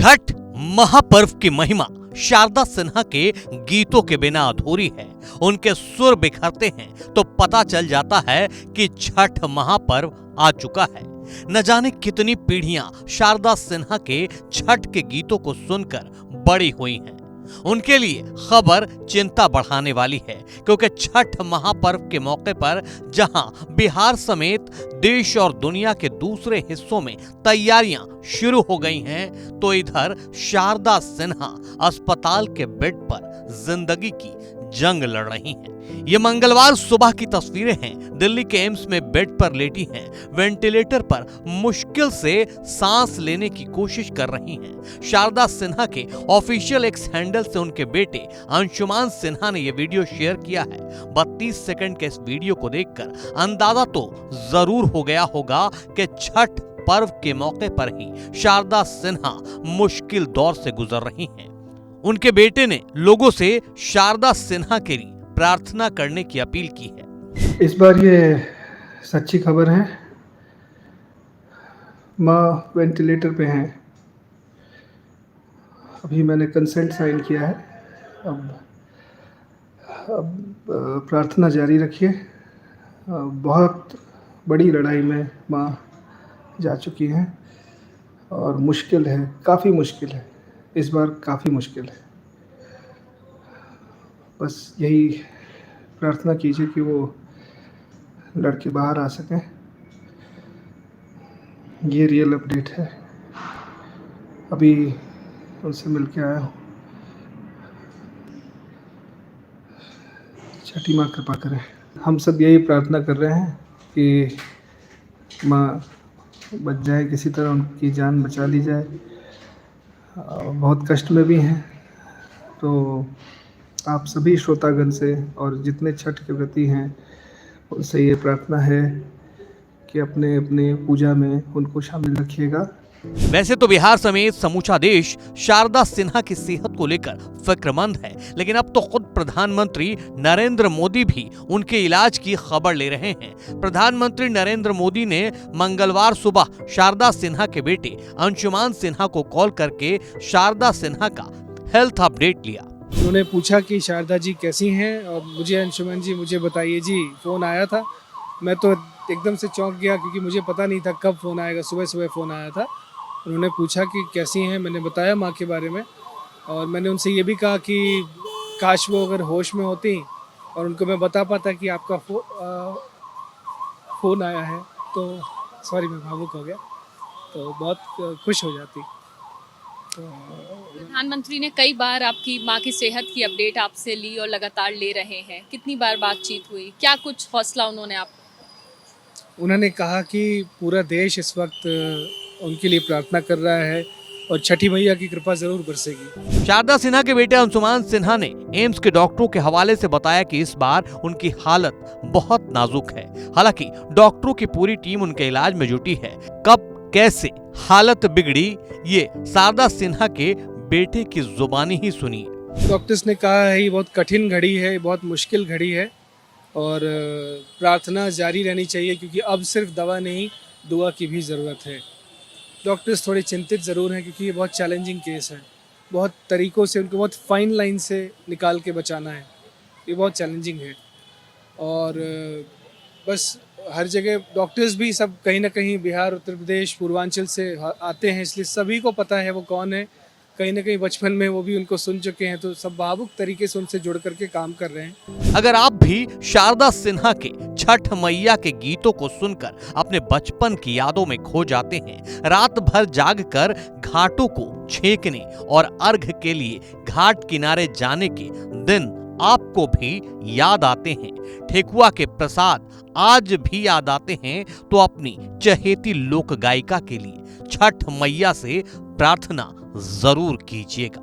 छठ महापर्व की महिमा शारदा सिन्हा के गीतों के बिना अधूरी है। उनके सुर बिखरते हैं तो पता चल जाता है कि छठ महापर्व आ चुका है। न जाने कितनी पीढ़ियां शारदा सिन्हा के छठ के गीतों को सुनकर बड़ी हुई हैं। उनके लिए खबर चिंता बढ़ाने वाली है, क्योंकि छठ महापर्व के मौके पर जहां बिहार समेत देश और दुनिया के दूसरे हिस्सों में तैयारियां शुरू हो गई हैं, तो इधर शारदा सिन्हा अस्पताल के बेड पर जिंदगी की जंग लड़ रही हैं। ये मंगलवार सुबह की तस्वीरें हैं। दिल्ली के एम्स में बेड पर लेटी हैं, वेंटिलेटर पर मुश्किल से सांस लेने की कोशिश कर रही हैं। शारदा सिन्हा के ऑफिशियल एक्स हैंडल से उनके बेटे अंशुमान सिन्हा ने यह वीडियो शेयर किया है। 32 सेकंड के इस वीडियो को देखकर अंदाजा तो जरूर हो गया होगा कि छठ पर्व के मौके पर ही शारदा सिन्हा मुश्किल दौर से गुजर रही हैं। उनके बेटे ने लोगों से शारदा सिन्हा के लिए प्रार्थना करने की अपील की है। इस बार ये सच्ची खबर है। माँ वेंटिलेटर पे हैं। अभी मैंने कंसेंट साइन किया है। अब प्रार्थना जारी रखिए। बहुत बड़ी लड़ाई में माँ जा चुकी हैं और मुश्किल है, काफ़ी मुश्किल है। इस बार काफ़ी मुश्किल है। बस यही प्रार्थना कीजिए कि वो लड़के बाहर आ सकें। ये रियल अपडेट है। अभी उनसे मिल के आया हूँ। छठी माँ कृपा करें। हम सब यही प्रार्थना कर रहे हैं कि माँ बच जाए, किसी तरह उनकी जान बचा ली जाए। बहुत कष्ट में भी हैं, तो आप सभी श्रोतागण से और जितने छठ के व्रती हैं उनसे ये प्रार्थना है कि अपने अपने पूजा में उनको शामिल रखिएगा। वैसे तो बिहार समेत समूचा देश शारदा सिन्हा की सेहत को लेकर फिक्रमंद है, लेकिन अब तो खुद प्रधानमंत्री नरेंद्र मोदी भी उनके इलाज की खबर ले रहे हैं। प्रधानमंत्री नरेंद्र मोदी ने मंगलवार सुबह शारदा सिन्हा के बेटे अंशुमान सिन्हा को कॉल करके शारदा सिन्हा का हेल्थ अपडेट लिया। उन्होंने पूछा कि शारदा जी कैसी हैं और मुझे अंशुमान जी मुझे बताइए जी। फ़ोन आया था, मैं तो एकदम से चौंक गया क्योंकि मुझे पता नहीं था कब फ़ोन आएगा। सुबह सुबह फ़ोन आया था। उन्होंने पूछा कि कैसी हैं, मैंने बताया माँ के बारे में, और मैंने उनसे ये भी कहा कि काश वो अगर होश में होती और उनको मैं बता पाता कि आपका फ़ोन आया है, तो सॉरी मैं भावुक हो गया, तो बहुत खुश हो जाती। प्रधानमंत्री ने कई बार आपकी माँ की सेहत की अपडेट आपसे ली और लगातार ले रहे हैं। कितनी बार बातचीत हुई, क्या कुछ हौसला उन्होंने आपको? उन्होंने कहा कि पूरा देश इस वक्त उनके लिए प्रार्थना कर रहा है और छठी मैया की कृपा जरूर बरसेगी। शारदा सिन्हा के बेटे अंशुमान सिन्हा ने एम्स के डॉक्टरों के हवाले से बताया कि इस बार उनकी हालत बहुत नाजुक है। हालांकि डॉक्टरों की पूरी टीम उनके इलाज में जुटी है। कब कैसे हालत बिगड़ी, ये शारदा सिन्हा के बेटे की जुबानी ही सुनिए। डॉक्टर्स ने कहा है ये बहुत कठिन घड़ी है, बहुत मुश्किल घड़ी है और प्रार्थना जारी रहनी चाहिए, क्योंकि अब सिर्फ दवा नहीं, दुआ की भी ज़रूरत है। डॉक्टर्स थोड़े चिंतित ज़रूर हैं क्योंकि ये बहुत चैलेंजिंग केस है। बहुत तरीक़ों से उनको बहुत फाइन लाइन से निकाल के बचाना है। ये बहुत चैलेंजिंग है और बस हर जगह डॉक्टर्स भी सब कहीं ना कहीं बिहार, उत्तर प्रदेश, पूर्वांचल से आते हैं, इसलिए सभी को पता है वो कौन है। कहीं ना कहीं बचपन में वो भी उनको सुन चुके हैं, तो सब भावुक तरीके से उनसे जुड़ करके काम कर रहे हैं। अगर आप भी शारदा सिन्हा के छठ मैया के गीतों को सुनकर अपने बचपन की यादों में खो जाते हैं, रात भर जागकर घाटों को छेकने और अर्घ के लिए घाट किनारे जाने के दिन आपको भी याद आते हैं, ठेकुआ के प्रसाद आज भी याद आते हैं, तो अपनी चहेती लोक गायिका के लिए छठ मैया से प्रार्थना जरूर कीजिएगा।